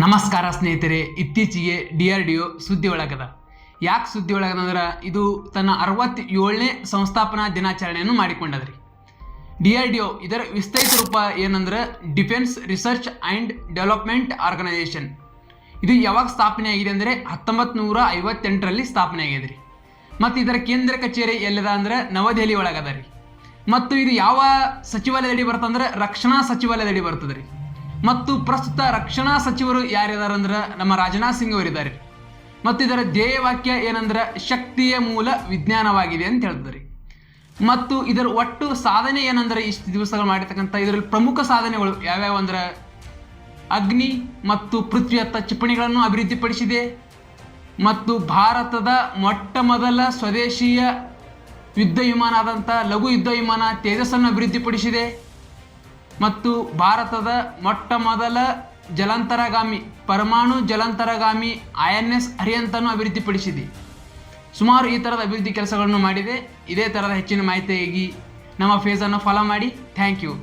ನಮಸ್ಕಾರ ಸ್ನೇಹಿತರೆ, ಇತ್ತೀಚೆಗೆ DRDO ಸುದ್ದಿ ಒಳಗದ. ಯಾಕೆ ಸುದ್ದಿ ಒಳಗದಂದ್ರೆ ಇದು ತನ್ನ 67ನೇ ಸಂಸ್ಥಾಪನಾ ದಿನಾಚರಣೆಯನ್ನು ಮಾಡಿಕೊಂಡದ್ರಿ. DRDO ಇದರ ವಿಸ್ತೃತ ರೂಪ ಏನಂದ್ರೆ defence research and development organisation. ಇದು ಯಾವಾಗ ಸ್ಥಾಪನೆ ಆಗಿದೆ ಅಂದರೆ 1958ರಲ್ಲಿ ಸ್ಥಾಪನೆ ಆಗಿದೆ ರೀ. ಮತ್ತು ಇದರ ಕೇಂದ್ರ ಕಚೇರಿ ಎಲ್ಲದ ಅಂದ್ರೆ ನವದೆಹಲಿ ಒಳಗದ ರೀ. ಮತ್ತು ಇದು ಯಾವ ಸಚಿವಾಲಯದಡಿ ಬರ್ತಂದ್ರೆ ರಕ್ಷಣಾ ಸಚಿವಾಲಯದಡಿ ಬರ್ತದೆ ರೀ. ಮತ್ತು ಪ್ರಸ್ತುತ ರಕ್ಷಣಾ ಸಚಿವರು ಯಾರಿದ್ದಾರೆ ಅಂದ್ರೆ ನಮ್ಮ ರಾಜನಾಥ್ ಸಿಂಗ್ ಅವರಿದ್ದಾರೆ. ಮತ್ತು ಇದರ ಧ್ಯೇಯವಾಕ್ಯ ಏನಂದ್ರೆ ಶಕ್ತಿಯ ಮೂಲ ವಿಜ್ಞಾನವಾಗಿದೆ ಅಂತ ಹೇಳ್ತಾರೆ. ಮತ್ತು ಇದರ ಒಟ್ಟು ಸಾಧನೆ ಏನಂದ್ರೆ ಇಷ್ಟು ದಿವಸಗಳು ಮಾಡಿರ್ತಕ್ಕಂಥ ಇದರಲ್ಲಿ ಪ್ರಮುಖ ಸಾಧನೆಗಳು ಯಾವ್ಯಾವ ಅಂದ್ರೆ ಅಗ್ನಿ ಮತ್ತು ಪೃಥ್ವಿಯತ್ತ ಕ್ಷಿಪಣಿಗಳನ್ನು ಅಭಿವೃದ್ಧಿಪಡಿಸಿದೆ, ಮತ್ತು ಭಾರತದ ಮೊಟ್ಟ ಮೊದಲ ಸ್ವದೇಶೀಯ ಯುದ್ಧ ವಿಮಾನ ಆದಂಥ ಲಘು ಯುದ್ಧ ವಿಮಾನ ತೇಜಸ್ಸನ್ನು ಅಭಿವೃದ್ಧಿಪಡಿಸಿದೆ, ಮತ್ತು ಭಾರತದ ಮೊಟ್ಟ ಮೊದಲ ಜಲಾಂತರಗಾಮಿ ಪರಮಾಣು ಜಲಾಂತರಗಾಮಿ INS ಅರಿಹಂತನ್ನು ಅಭಿವೃದ್ಧಿಪಡಿಸಿದೆ. ಸುಮಾರು ಈ ಥರದ ಅಭಿವೃದ್ಧಿ ಕೆಲಸಗಳನ್ನು ಮಾಡಿದೆ. ಇದೇ ಥರದ ಹೆಚ್ಚಿನ ಮಾಹಿತಿಯಾಗಿ ನಮ್ಮ ಪೇಜನ್ನು ಫಾಲೋ ಮಾಡಿ. Thank you.